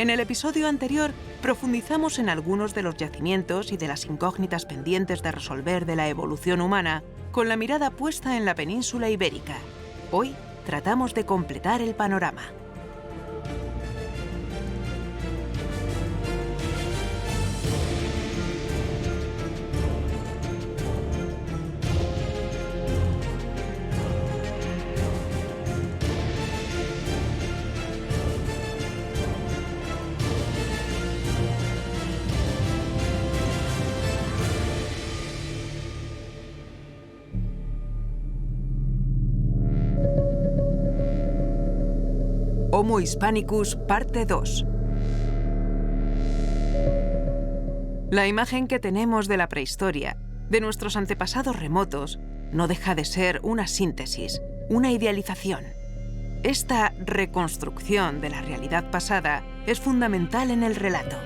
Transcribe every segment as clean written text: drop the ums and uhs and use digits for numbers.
En el episodio anterior profundizamos en algunos de los yacimientos y de las incógnitas pendientes de resolver de la evolución humana, con la mirada puesta en la península ibérica. Hoy tratamos de completar el panorama. Homo Hispanicus, parte 2. La imagen que tenemos de la prehistoria, de nuestros antepasados remotos, no deja de ser una síntesis, una idealización. Esta reconstrucción de la realidad pasada es fundamental en el relato.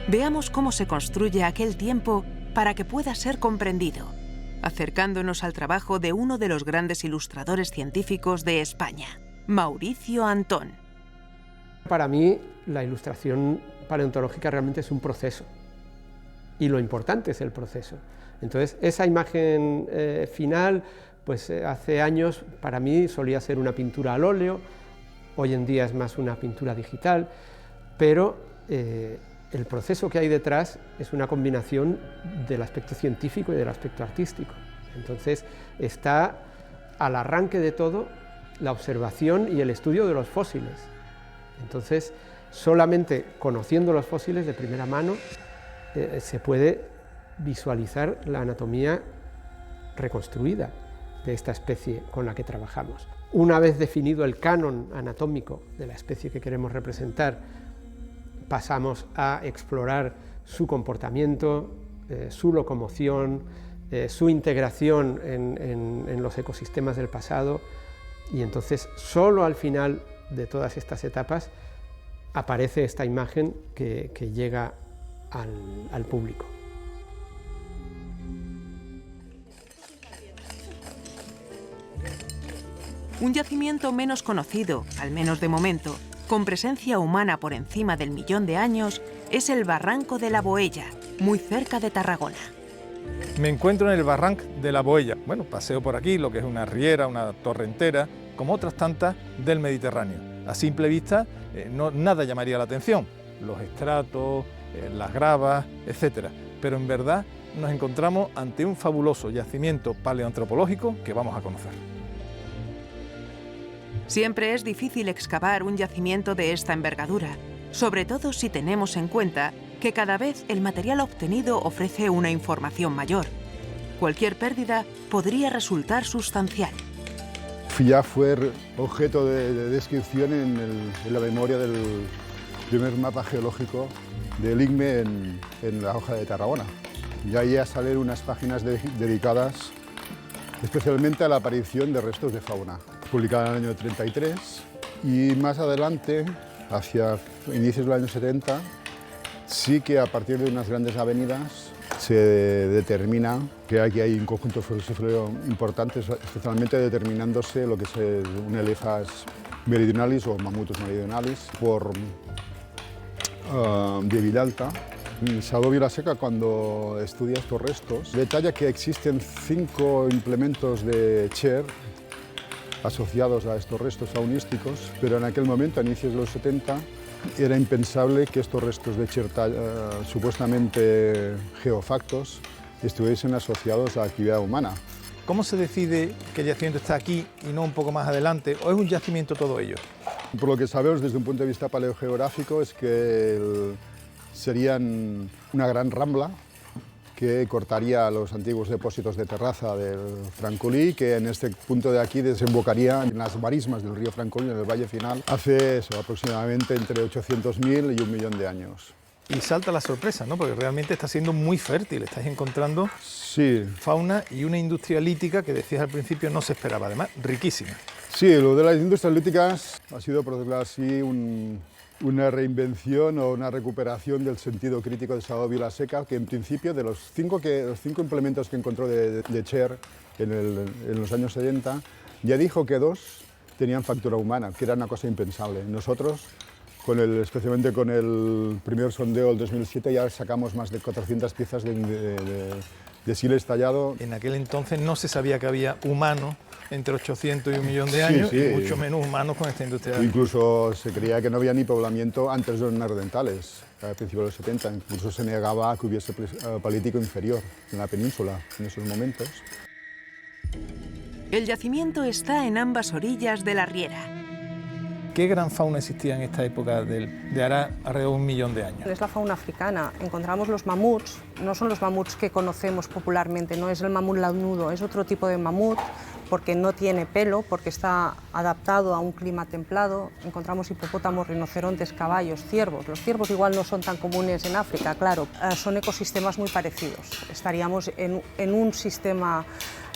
Veamos cómo se construye aquel tiempo para que pueda ser comprendido, acercándonos al trabajo de uno de los grandes ilustradores científicos de España, Mauricio Antón. Para mí, la ilustración paleontológica realmente es un proceso, y lo importante es el proceso. Entonces, esa imagen final, pues hace años para mí solía ser una pintura al óleo, hoy en día es más una pintura digital, pero el proceso que hay detrás es una combinación del aspecto científico y del aspecto artístico. Entonces, está al arranque de todo la observación y el estudio de los fósiles. Entonces, solamente conociendo los fósiles de primera mano se puede visualizar la anatomía reconstruida de esta especie con la que trabajamos. Una vez definido el canon anatómico de la especie que queremos representar, pasamos a explorar su comportamiento, su locomoción, su integración en los ecosistemas del pasado, y entonces solo al final de todas estas etapas aparece esta imagen que llega al público. Un yacimiento menos conocido, al menos de momento, con presencia humana por encima del 1.000.000 de años, es el Barranco de la Boella, muy cerca de Tarragona. Me encuentro en el Barranc de la Boella. Bueno, paseo por aquí, lo que es una riera, una torrentera, como otras tantas del Mediterráneo. A simple vista, nada llamaría la atención, los estratos, las gravas, etc. Pero en verdad nos encontramos ante un fabuloso yacimiento paleoantropológico que vamos a conocer. Siempre es difícil excavar un yacimiento de esta envergadura, sobre todo si tenemos en cuenta que cada vez el material obtenido ofrece una información mayor. Cualquier pérdida podría resultar sustancial. Ya fue objeto de descripción en la memoria del primer mapa geológico del INME en la hoja de Tarragona. Y ahí salen unas páginas dedicadas especialmente a la aparición de restos de fauna, publicada en el año 33, y más adelante, hacia inicios del año 70, sí que a partir de unas grandes avenidas se determina que aquí hay un conjunto fósileo importante, especialmente determinándose lo que es un Elephas meridionalis o Mammutus meridionalis por de Villalta. Salvador Vilaseca, cuando estudia estos restos, detalla que existen 5 implementos de Cher asociados a estos restos faunísticos, pero en aquel momento, a inicios de los 70, era impensable que estos restos de Cher supuestamente geofactos estuviesen asociados a la actividad humana. ¿Cómo se decide que el yacimiento está aquí y no un poco más adelante, o es un yacimiento todo ello? Por lo que sabemos desde un punto de vista paleogeográfico es que serían una gran rambla que cortaría los antiguos depósitos de terraza del Francolí, que en este punto de aquí desembocaría en las marismas del río Francolí, en el valle final, hace aproximadamente entre 800.000 y 1.000.000 de años. Y salta la sorpresa, ¿no? Porque realmente está siendo muy fértil, estáis encontrando fauna y una industria lítica que decías al principio no se esperaba, además riquísima. Sí, lo de las industrias líticas ha sido, por decirlo así, una reinvención o una recuperación del sentido crítico de Salvador Vilaseca, que en principio de los cinco implementos que encontró de Cher en los años 70, ya dijo que 2 tenían factura humana, que era una cosa impensable. Nosotros especialmente con el primer sondeo del 2007 ya sacamos más de 400 piezas de sílex tallado. En aquel entonces no se sabía que había humanos entre 800 y 1 millón de años, sí. y mucho menos humanos con esta industria. Incluso se creía que no había ni poblamiento antes de los neandertales, a principios de los 70. Incluso se negaba a que hubiese paleolítico inferior en la península en esos momentos. El yacimiento está en ambas orillas de la Riera. ¿Qué gran fauna existía en esta época de hará alrededor de 1 millón de años? Es la fauna africana. Encontramos los mamuts, no son los mamuts que conocemos popularmente, no es el mamut lanudo, es otro tipo de mamut porque no tiene pelo, porque está adaptado a un clima templado. Encontramos hipopótamos, rinocerontes, caballos, ciervos. Los ciervos igual no son tan comunes en África, claro, son ecosistemas muy parecidos. Estaríamos en un sistema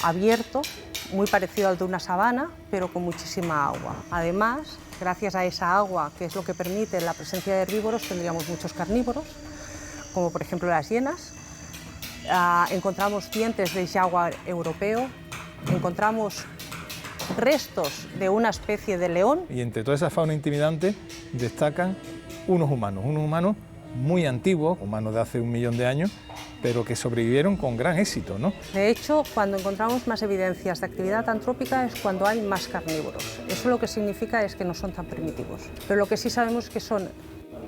abierto, muy parecido al de una sabana, pero con muchísima agua. Además, gracias a esa agua, que es lo que permite la presencia de herbívoros, tendríamos muchos carnívoros, como por ejemplo las hienas. Encontramos dientes de jaguar europeo, encontramos restos de una especie de león. Y entre toda esa fauna intimidante destacan unos humanos muy antiguos, humanos de hace 1 millón de años, pero que sobrevivieron con gran éxito, ¿no? De hecho, cuando encontramos más evidencias de actividad antrópica es cuando hay más carnívoros. Eso lo que significa es que no son tan primitivos. Pero lo que sí sabemos es que son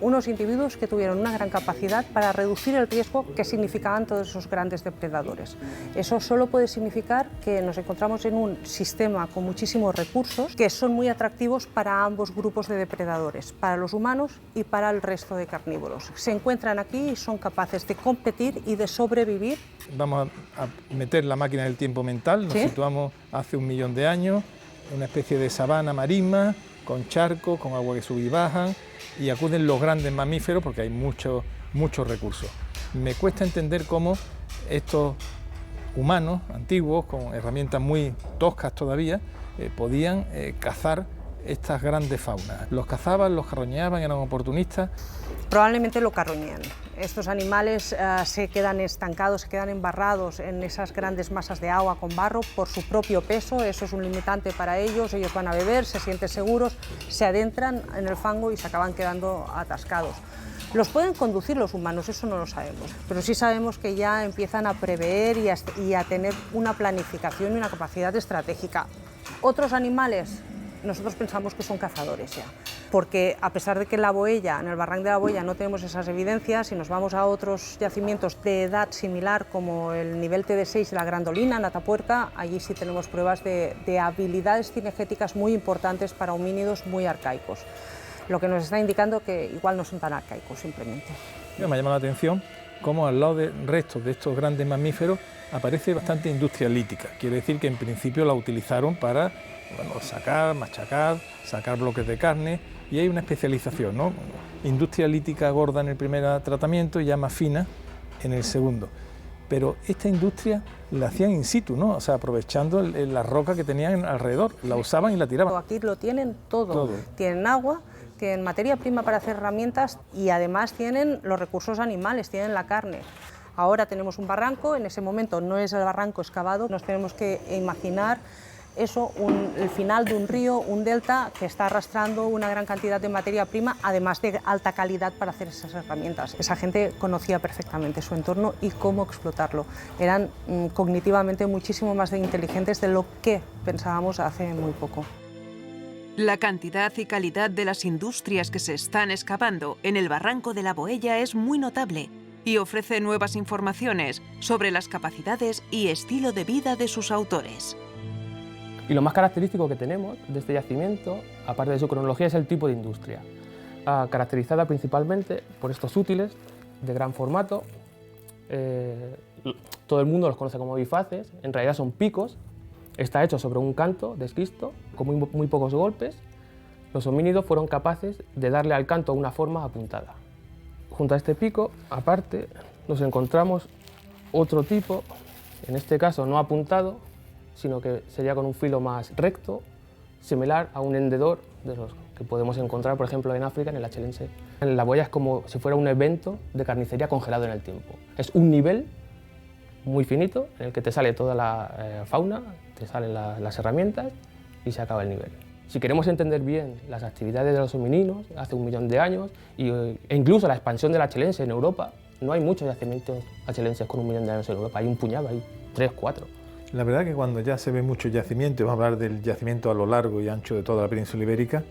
unos individuos que tuvieron una gran capacidad para reducir el riesgo que significaban todos esos grandes depredadores. Eso solo puede significar que nos encontramos en un sistema con muchísimos recursos que son muy atractivos para ambos grupos de depredadores, para los humanos y para el resto de carnívoros. Se encuentran aquí y son capaces de competir y de sobrevivir. Vamos a meter la máquina del tiempo mental, nos situamos hace 1 millón de años, una especie de sabana marisma, con charcos, con agua que sube y bajan, y acuden los grandes mamíferos porque hay muchos recursos. Me cuesta entender cómo estos humanos antiguos, con herramientas muy toscas todavía, podían cazar estas grandes faunas. Los cazaban, los carroñeaban, eran oportunistas. Probablemente lo carroñean. Estos animales se quedan estancados, se quedan embarrados en esas grandes masas de agua con barro por su propio peso. Eso es un limitante para ellos. Ellos van a beber, se sienten seguros, se adentran en el fango y se acaban quedando atascados. ¿Los pueden conducir los humanos? Eso no lo sabemos, pero sí sabemos que ya empiezan a prever y a tener una planificación y una capacidad estratégica. Otros animales, nosotros pensamos que son cazadores ya, porque a pesar de que en la Boella, en el Barranc de la Boella, no tenemos esas evidencias, si nos vamos a otros yacimientos de edad similar, como el nivel TD6 de la Grandolina, en Atapuerca, allí sí tenemos pruebas de habilidades cinegéticas muy importantes para homínidos muy arcaicos, lo que nos está indicando que igual no son tan arcaicos simplemente. Me ha llamado la atención cómo al lado de restos de estos grandes mamíferos aparece bastante industria lítica, quiere decir que en principio la utilizaron para sacar, machacar, sacar bloques de carne, y hay una especialización, ¿no? Industria lítica gorda en el primer tratamiento y ya más fina en el segundo. Pero esta industria la hacían in situ, ¿no? O sea, aprovechando la roca que tenían alrededor, la usaban y la tiraban. Aquí lo tienen todo. Tienen agua, tienen materia prima para hacer herramientas y además tienen los recursos animales, tienen la carne. Ahora tenemos un barranco, en ese momento no es el barranco excavado, nos tenemos que imaginar eso, el final de un río, un delta que está arrastrando una gran cantidad de materia prima, además de alta calidad para hacer esas herramientas. Esa gente conocía perfectamente su entorno y cómo explotarlo. Eran cognitivamente muchísimo más inteligentes de lo que pensábamos hace muy poco. La cantidad y calidad de las industrias que se están excavando en el Barranco de la Boella es muy notable y ofrece nuevas informaciones sobre las capacidades y estilo de vida de sus autores. Y lo más característico que tenemos de este yacimiento, aparte de su cronología, es el tipo de industria, caracterizada principalmente por estos útiles de gran formato. Todo el mundo los conoce como bifaces, en realidad son picos. Está hecho sobre un canto de esquisto, con muy pocos golpes. Los homínidos fueron capaces de darle al canto una forma apuntada. Junto a este pico, aparte, nos encontramos otro tipo, en este caso no apuntado, sino que sería con un filo más recto, similar a un hendedor de los que podemos encontrar, por ejemplo, en África, en el Achelense. En la Boella es como si fuera un evento de carnicería congelado en el tiempo. Es un nivel muy finito en el que te sale toda la fauna, te salen las herramientas y se acaba el nivel. Si queremos entender bien las actividades de los homininos hace 1 millón de años e incluso la expansión del achelense en Europa, no hay muchos yacimientos achelenses con 1 millón de años en Europa, hay un puñado, hay 3, 4. La verdad que cuando ya se ven muchos yacimientos, vamos a hablar del yacimiento a lo largo y ancho de toda la península ibérica,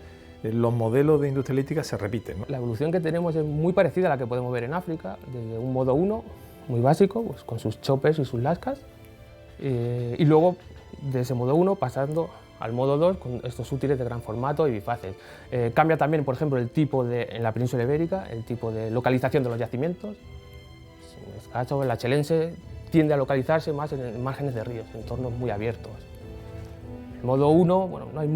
los modelos de industria lítica se repiten, ¿no? La evolución que tenemos es muy parecida a la que podemos ver en África, desde un modo 1, muy básico, pues con sus choppers y sus lascas, y luego de ese modo 1 pasando al modo 2 con estos útiles de gran formato y bifaces. Cambia también, por ejemplo, el tipo en la península ibérica, el tipo de localización de los yacimientos. En este caso, el achelense tiende a localizarse más en márgenes de ríos, en entornos muy abiertos. El modo 1, bueno, no hay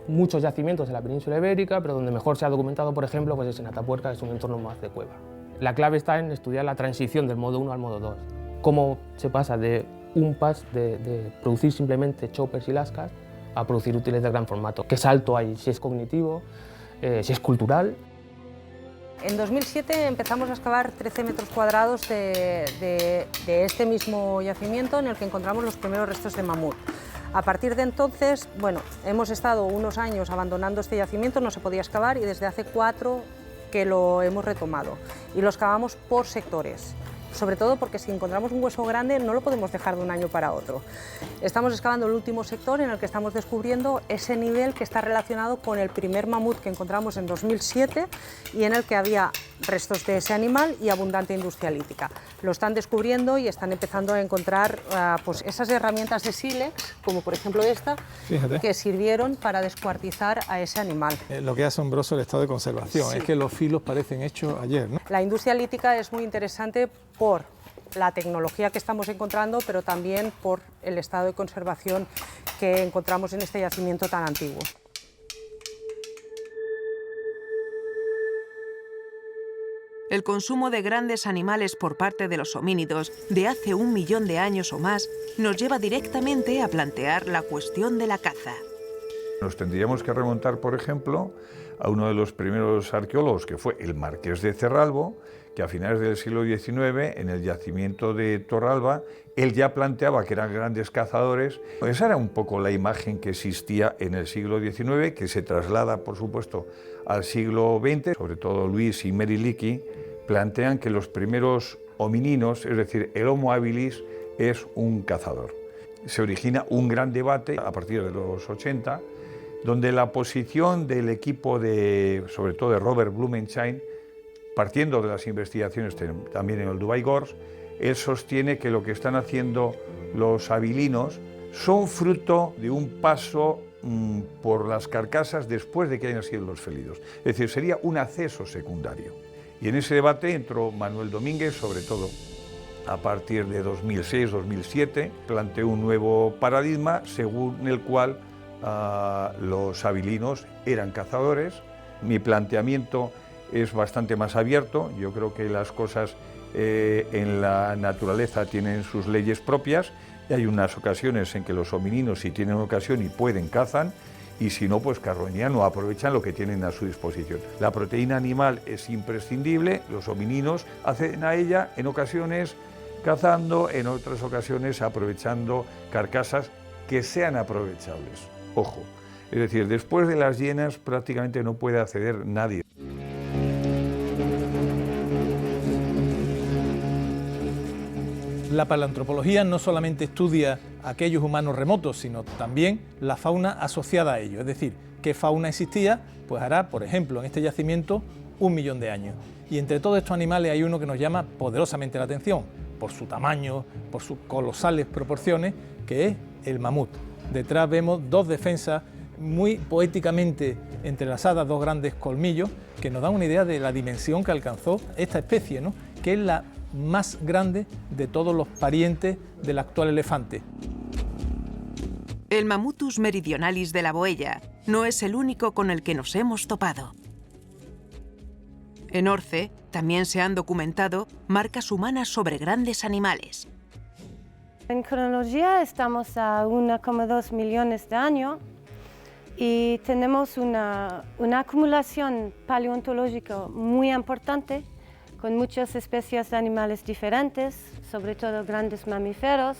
muchos yacimientos en la península ibérica, pero donde mejor se ha documentado, por ejemplo, pues es en Atapuerca, que es un entorno más de cueva. La clave está en estudiar la transición del modo 1 al modo 2. Cómo se pasa de un pas de producir simplemente choppers y lascas a producir útiles de gran formato. ¿Qué salto hay? Si es cognitivo, si es cultural. En 2007 empezamos a excavar 13 metros cuadrados de este mismo yacimiento en el que encontramos los primeros restos de mamut. A partir de entonces, bueno, hemos estado unos años abandonando este yacimiento, no se podía excavar y desde hace 4 que lo hemos retomado. Y lo excavamos por sectores. Sobre todo porque si encontramos un hueso grande no lo podemos dejar de un año para otro. Estamos excavando el último sector en el que estamos descubriendo ese nivel que está relacionado con el primer mamut que encontramos en 2007 y en el que había restos de ese animal y abundante industria lítica. Lo están descubriendo y están empezando a encontrar pues esas herramientas de sílex, como por ejemplo esta, Fíjate, que sirvieron para descuartizar a ese animal. lo que es asombroso el estado de conservación, Sí. es que los filos parecen hechos ayer, ¿no? La industria lítica es muy interesante por la tecnología que estamos encontrando, pero también por el estado de conservación que encontramos en este yacimiento tan antiguo. El consumo de grandes animales por parte de los homínidos de hace 1 millón de años o más nos lleva directamente a plantear la cuestión de la caza. Nos tendríamos que remontar, por ejemplo, a uno de los primeros arqueólogos, que fue el Marqués de Cerralbo, que a finales del siglo XIX, en el yacimiento de Torralba, él ya planteaba que eran grandes cazadores. Esa era un poco la imagen que existía en el siglo XIX, que se traslada, por supuesto, al siglo XX. Sobre todo Luis y Mary Leakey plantean que los primeros homininos, es decir, el Homo habilis, es un cazador. Se origina un gran debate a partir de los 80, donde la posición del equipo sobre todo de Robert Blumenschein, partiendo de las investigaciones también en el Dubai Gorge, él sostiene que lo que están haciendo los habilinos son fruto de un paso por las carcasas después de que hayan sido los felidos. Es decir, sería un acceso secundario. Y en ese debate entró Manuel Domínguez, sobre todo a partir de 2006-2007, planteó un nuevo paradigma según el cual los habilinos eran cazadores. Mi planteamiento es bastante más abierto. Yo creo que las cosas en la naturaleza tienen sus leyes propias y hay unas ocasiones en que los homininos, si tienen ocasión y pueden, cazan, y si no, pues carroñan o aprovechan lo que tienen a su disposición. La proteína animal es imprescindible, los homininos acceden a ella en ocasiones cazando, en otras ocasiones aprovechando carcasas que sean aprovechables. Ojo, es decir, después de las hienas prácticamente no puede acceder nadie. La paleoantropología no solamente estudia aquellos humanos remotos, sino también la fauna asociada a ellos, es decir, qué fauna existía, pues hará, por ejemplo, en este yacimiento 1 millón de años. Y entre todos estos animales hay uno que nos llama poderosamente la atención, por su tamaño, por sus colosales proporciones, que es el mamut. Detrás vemos 2 defensas muy poéticamente entrelazadas, 2 grandes colmillos, que nos dan una idea de la dimensión que alcanzó esta especie, ¿no?, que es la más grande de todos los parientes del actual elefante. El Mamutus meridionalis de la Boella no es el único con el que nos hemos topado. En Orce también se han documentado marcas humanas sobre grandes animales. En cronología estamos a 1,2 millones de años y tenemos una acumulación paleontológica muy importante con muchas especies de animales diferentes, sobre todo grandes mamíferos,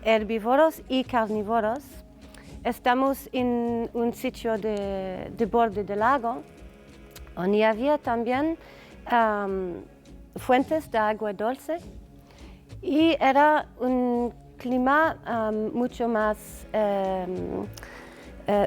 herbívoros y carnívoros. estamos en un sitio de borde del lago, donde había también fuentes de agua dulce y era un clima mucho más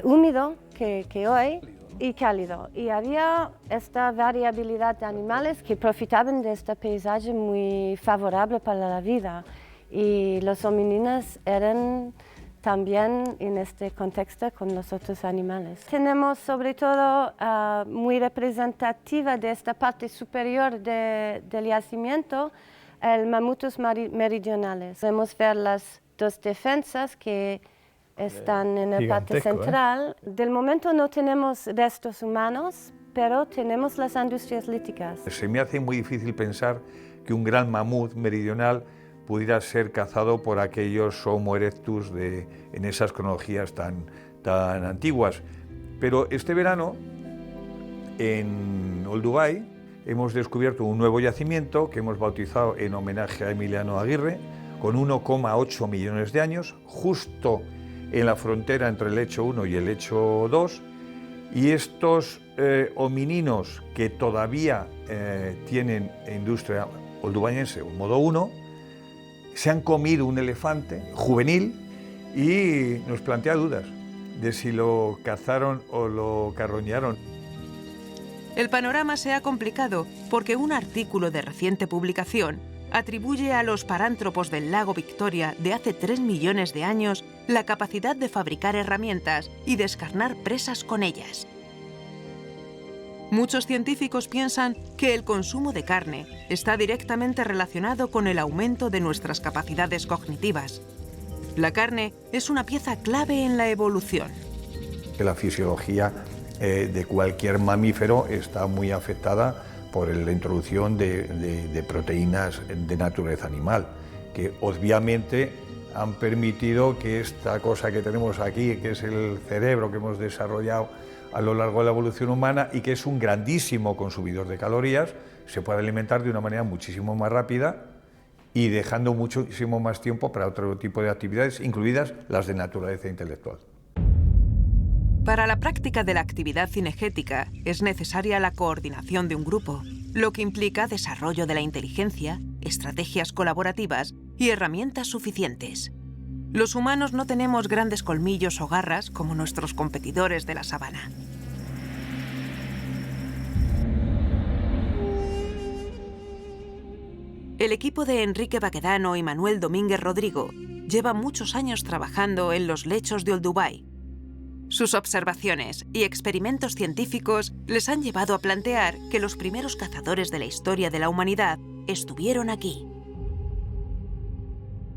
húmedo que hoy y cálido. Y había esta variabilidad de animales que profitaban de este paisaje muy favorable para la vida. Y los homininos eran también en este contexto con los otros animales. Tenemos sobre todo muy representativa de esta parte superior del yacimiento el mamutos meridionales. Podemos ver las dos defensas que están en la parte central. Del momento no tenemos restos humanos, pero tenemos las industrias líticas. Se me hace muy difícil pensar que un gran mamut meridional pudiera ser cazado por aquellos Homo erectus en esas cronologías tan antiguas. Pero este verano, en Olduvai, hemos descubierto un nuevo yacimiento que hemos bautizado en homenaje a Emiliano Aguirre, con 1,8 millones de años, justo en la frontera entre el lecho 1 y el lecho 2, y estos homininos que todavía tienen industria oldubayense o modo 1, se han comido un elefante juvenil y nos plantea dudas de si lo cazaron o lo carroñaron. El panorama se ha complicado porque un artículo de reciente publicación atribuye a los parántropos del lago Victoria de hace 3 millones de años la capacidad de fabricar herramientas y descarnar presas con ellas. Muchos científicos piensan que el consumo de carne está directamente relacionado con el aumento de nuestras capacidades cognitivas. La carne es una pieza clave en la evolución. La fisiología de cualquier mamífero está muy afectada por la introducción de proteínas de naturaleza animal, que obviamente han permitido que esta cosa que tenemos aquí, que es el cerebro que hemos desarrollado a lo largo de la evolución humana y que es un grandísimo consumidor de calorías, se pueda alimentar de una manera muchísimo más rápida y dejando muchísimo más tiempo para otro tipo de actividades, incluidas las de naturaleza intelectual. Para la práctica de la actividad cinegética es necesaria la coordinación de un grupo, lo que implica desarrollo de la inteligencia, estrategias colaborativas y herramientas suficientes. Los humanos no tenemos grandes colmillos o garras como nuestros competidores de la sabana. El equipo de Enrique Baquedano y Manuel Domínguez Rodrigo lleva muchos años trabajando en los lechos de Olduvai. Sus observaciones y experimentos científicos les han llevado a plantear que los primeros cazadores de la historia de la humanidad estuvieron aquí.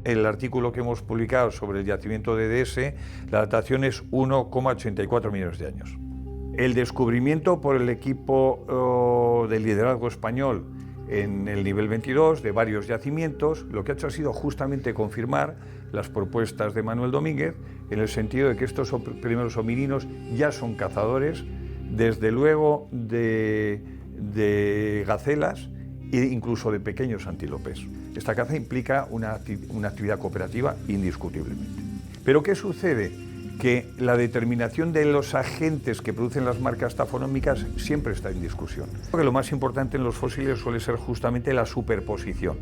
El artículo que hemos publicado sobre el yacimiento de DS, la datación es 1,84 millones de años. El descubrimiento por el equipo del liderazgo español en el nivel 22 de varios yacimientos, lo que ha hecho ha sido justamente confirmar las propuestas de Manuel Domínguez en el sentido de que estos primeros homininos ya son cazadores, desde luego de gacelas e incluso de pequeños antílopes. Esta caza implica una actividad cooperativa indiscutiblemente. ¿Pero qué sucede? Que la determinación de los agentes que producen las marcas tafonómicas siempre está en discusión. Creo que lo más importante en los fósiles suele ser justamente la superposición.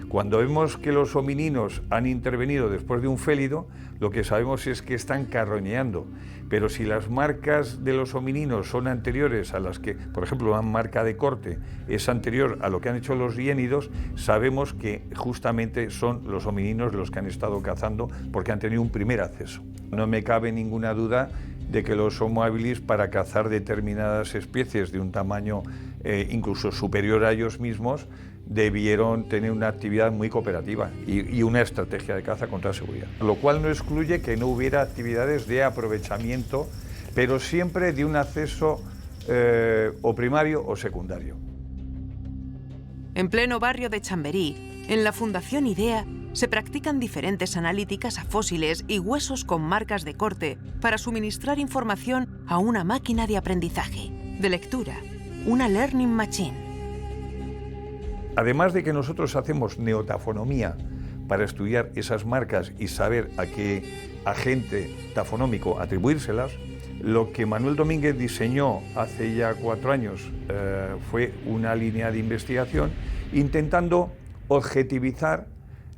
Cuando vemos que los homininos han intervenido después de un félido, lo que sabemos es que están carroñeando. Pero si las marcas de los homininos son anteriores a las que, por ejemplo, una marca de corte es anterior a lo que han hecho los hiénidos, sabemos que justamente son los homininos los que han estado cazando porque han tenido un primer acceso. No me cabe ninguna duda de que los Homo habilis, para cazar determinadas especies de un tamaño incluso superior a ellos mismos, debieron tener una actividad muy cooperativa y una estrategia de caza con toda seguridad. Lo cual no excluye que no hubiera actividades de aprovechamiento, pero siempre de un acceso o primario o secundario. En pleno barrio de Chamberí, en la Fundación IDEA, se practican diferentes analíticas a fósiles y huesos con marcas de corte para suministrar información a una máquina de aprendizaje, de lectura, una Learning Machine. Además de que nosotros hacemos neotafonomía para estudiar esas marcas y saber a qué agente tafonómico atribuírselas. Lo que Manuel Domínguez diseñó hace ya 4 años fue una línea de investigación intentando objetivizar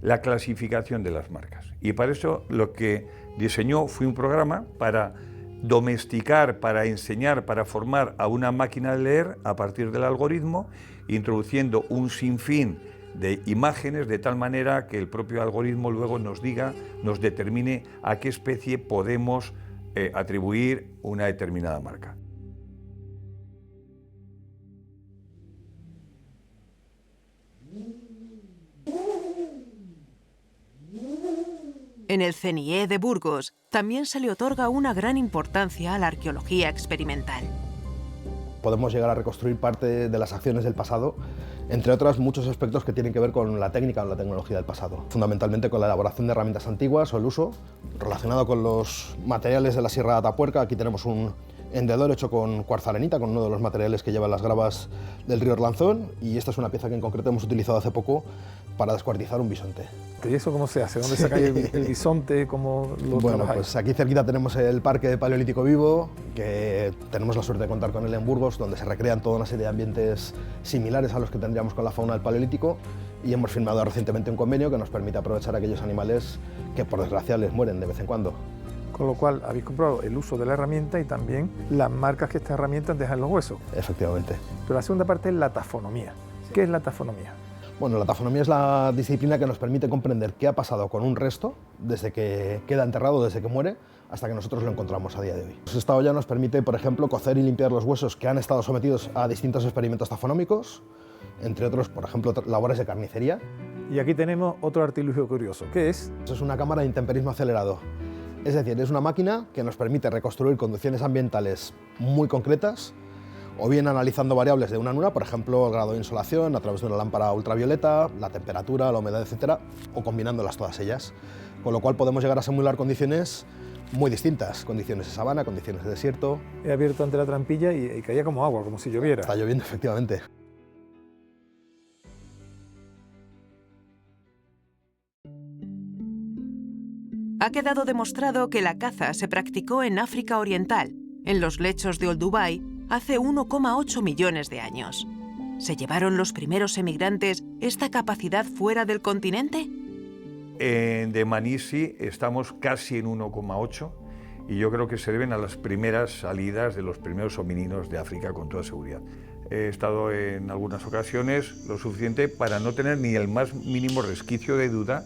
la clasificación de las marcas. Y para eso lo que diseñó fue un programa para domesticar, para enseñar, para formar a una máquina de leer a partir del algoritmo, introduciendo un sinfín de imágenes de tal manera que el propio algoritmo luego nos diga, nos determine a qué especie podemos atribuir una determinada marca. En el CNIE de Burgos también se le otorga una gran importancia a la arqueología experimental. Podemos llegar a reconstruir parte de las acciones del pasado, entre otras muchos aspectos que tienen que ver con la técnica o la tecnología del pasado, fundamentalmente con la elaboración de herramientas antiguas o el uso, relacionado con los materiales de la Sierra de Atapuerca. Aquí tenemos un hendedor hecho con cuarzarenita, con uno de los materiales que llevan las gravas del río Arlanzón, y esta es una pieza que en concreto hemos utilizado hace poco para descuartizar un bisonte. ¿Y eso cómo se hace? ¿Dónde sacáis el bisonte? ¿Cómo lo trabajáis? Pues aquí cerquita tenemos el Parque Paleolítico Vivo, que tenemos la suerte de contar con él en Burgos, donde se recrean toda una serie de ambientes similares a los que tendríamos con la fauna del Paleolítico, y hemos firmado recientemente un convenio que nos permite aprovechar aquellos animales que por desgracia les mueren de vez en cuando. Con lo cual habéis comprobado el uso de la herramienta y también las marcas que estas herramientas dejan en los huesos. Efectivamente. Pero la segunda parte es la tafonomía. ¿Qué es la tafonomía? Bueno, la tafonomía es la disciplina que nos permite comprender qué ha pasado con un resto desde que queda enterrado, desde que muere, hasta que nosotros lo encontramos a día de hoy. Esta olla nos permite, por ejemplo, cocer y limpiar los huesos que han estado sometidos a distintos experimentos tafonómicos, entre otros, por ejemplo, labores de carnicería. Y aquí tenemos otro artilugio curioso. ¿Qué es? Es una cámara de intemperismo acelerado. Es decir, es una máquina que nos permite reconstruir condiciones ambientales muy concretas, o bien analizando variables de una en una, por ejemplo, el grado de insolación a través de una lámpara ultravioleta, la temperatura, la humedad, etcétera, o combinándolas todas ellas. Con lo cual podemos llegar a simular condiciones muy distintas, condiciones de sabana, condiciones de desierto. He abierto ante la trampilla y caía como agua, como si lloviera. Está lloviendo, efectivamente. Ha quedado demostrado que la caza se practicó en África Oriental, en los lechos de Olduvai, hace 1,8 millones de años. ¿Se llevaron los primeros emigrantes esta capacidad fuera del continente? En Dmanisi estamos casi en 1,8 y yo creo que se deben a las primeras salidas de los primeros homínidos de África con toda seguridad. He estado en algunas ocasiones lo suficiente para no tener ni el más mínimo resquicio de duda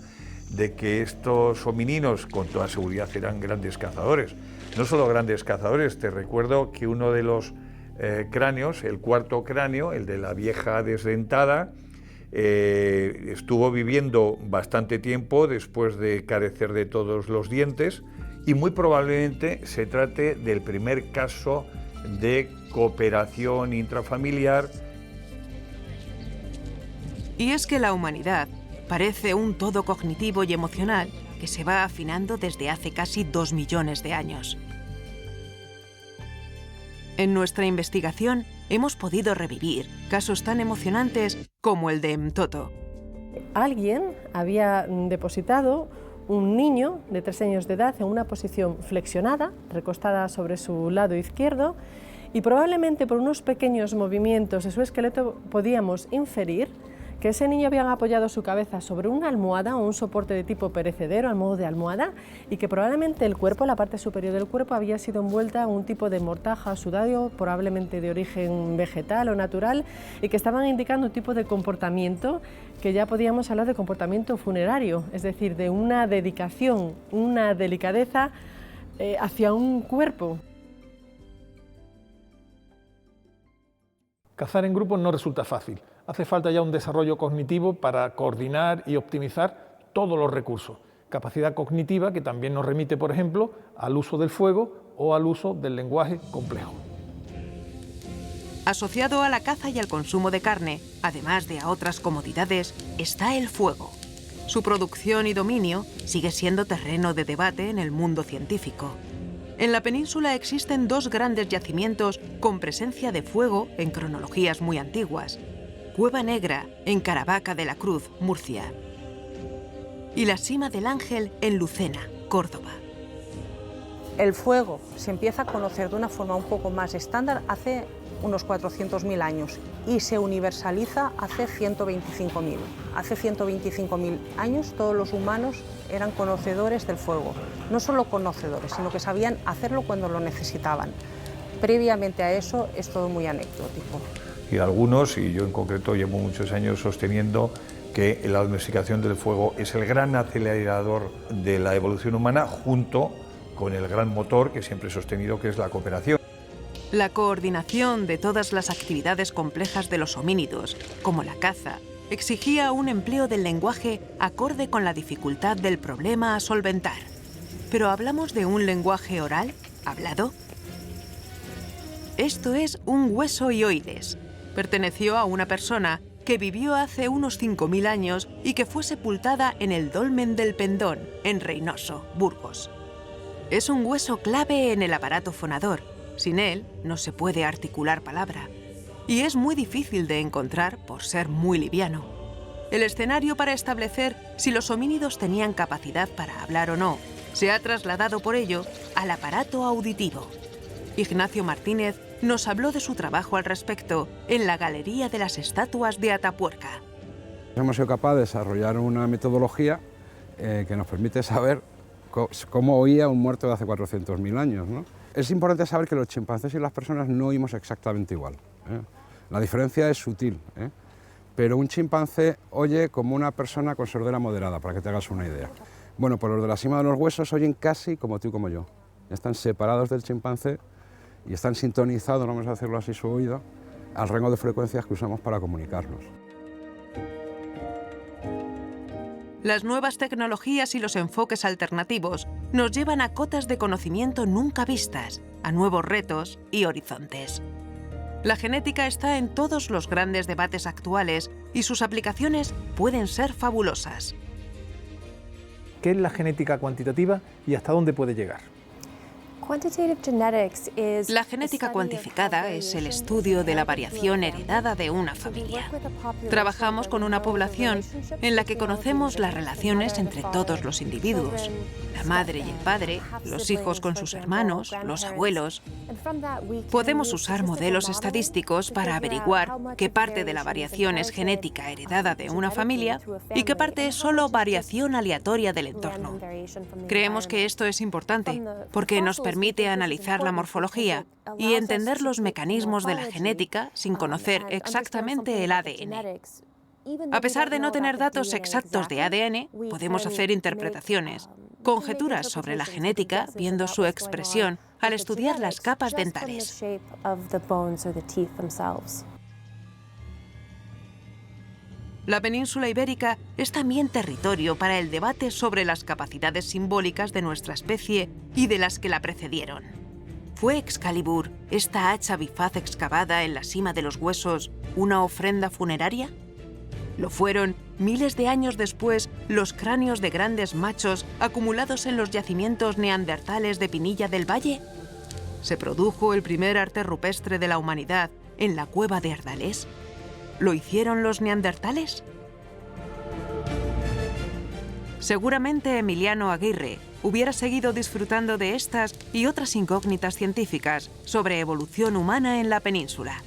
de que estos homínidos con toda seguridad eran grandes cazadores. No solo grandes cazadores, te recuerdo que uno de los cráneos, el cuarto cráneo, el de la vieja desdentada, estuvo viviendo bastante tiempo después de carecer de todos los dientes y muy probablemente se trate del primer caso de cooperación intrafamiliar. Y es que la humanidad parece un todo cognitivo y emocional que se va afinando desde hace casi 2 millones de años. En nuestra investigación hemos podido revivir casos tan emocionantes como el de Mtoto. Alguien había depositado un niño de 3 años de edad en una posición flexionada, recostada sobre su lado izquierdo, y probablemente por unos pequeños movimientos de su esqueleto podíamos inferir que ese niño había apoyado su cabeza sobre una almohada o un soporte de tipo perecedero al modo de almohada y que probablemente el cuerpo, la parte superior del cuerpo, había sido envuelta en un tipo de mortaja o sudario, probablemente de origen vegetal o natural, y que estaban indicando un tipo de comportamiento que ya podíamos hablar de comportamiento funerario, es decir, de una dedicación, una delicadeza hacia un cuerpo. Cazar en grupo no resulta fácil. Hace falta ya un desarrollo cognitivo para coordinar y optimizar todos los recursos. Capacidad cognitiva que también nos remite, por ejemplo, al uso del fuego o al uso del lenguaje complejo. Asociado a la caza y al consumo de carne, además de a otras comodidades, está el fuego. Su producción y dominio sigue siendo terreno de debate en el mundo científico. En la península existen 2 grandes yacimientos con presencia de fuego en cronologías muy antiguas. Cueva Negra, en Caravaca de la Cruz, Murcia. y la Sima del Ángel en Lucena, Córdoba. El fuego se empieza a conocer de una forma un poco más estándar hace unos 400.000 años y se universaliza hace 125.000. Hace 125.000 años todos los humanos eran conocedores del fuego. No solo conocedores, sino que sabían hacerlo cuando lo necesitaban. Previamente a eso es todo muy anecdótico. Y algunos, y yo en concreto llevo muchos años sosteniendo que la domesticación del fuego es el gran acelerador de la evolución humana junto con el gran motor que siempre he sostenido que es la cooperación. La coordinación de todas las actividades complejas de los homínidos, como la caza, exigía un empleo del lenguaje acorde con la dificultad del problema a solventar. ¿Pero hablamos de un lenguaje oral, hablado? Esto es un hueso-ioides. Perteneció a una persona que vivió hace unos 5.000 años y que fue sepultada en el Dolmen del Pendón, en Reynoso, Burgos. Es un hueso clave en el aparato fonador. Sin él no se puede articular palabra. Y es muy difícil de encontrar por ser muy liviano. El escenario para establecer si los homínidos tenían capacidad para hablar o no se ha trasladado por ello al aparato auditivo. Ignacio Martínez nos habló de su trabajo al respecto en la Galería de las Estatuas de Atapuerca. Hemos sido capaces de desarrollar una metodología que nos permite saber cómo oía un muerto de hace 400.000 años, ¿no? Es importante saber que los chimpancés y las personas no oímos exactamente igual, ¿eh? La diferencia es sutil, ¿eh? Pero un chimpancé oye como una persona con sordera moderada, para que te hagas una idea. Bueno, pues los de la cima de los huesos oyen casi como tú y como yo. Están separados del chimpancé y están sintonizados, vamos a decirlo así, su oído, al rango de frecuencias que usamos para comunicarnos. Las nuevas tecnologías y los enfoques alternativos nos llevan a cotas de conocimiento nunca vistas, a nuevos retos y horizontes. La genética está en todos los grandes debates actuales y sus aplicaciones pueden ser fabulosas. ¿Qué es la genética cuantitativa y hasta dónde puede llegar? La genética cuantificada es el estudio de la variación heredada de una familia. Trabajamos con una población en la que conocemos las relaciones entre todos los individuos, la madre y el padre, los hijos con sus hermanos, los abuelos. Podemos usar modelos estadísticos para averiguar qué parte de la variación es genética heredada de una familia y qué parte es solo variación aleatoria del entorno. Creemos que esto es importante porque nos permite analizar la morfología y entender los mecanismos de la genética sin conocer exactamente el ADN. A pesar de no tener datos exactos de ADN, podemos hacer interpretaciones, conjeturas sobre la genética viendo su expresión al estudiar las capas dentales. La península ibérica es también territorio para el debate sobre las capacidades simbólicas de nuestra especie y de las que la precedieron. ¿Fue Excalibur, esta hacha bifaz excavada en la cima de los huesos, una ofrenda funeraria? ¿Lo fueron, miles de años después, los cráneos de grandes machos acumulados en los yacimientos neandertales de Pinilla del Valle? ¿Se produjo el primer arte rupestre de la humanidad en la cueva de Ardales? ¿Lo hicieron los neandertales? Seguramente Emiliano Aguirre hubiera seguido disfrutando de estas y otras incógnitas científicas sobre evolución humana en la península.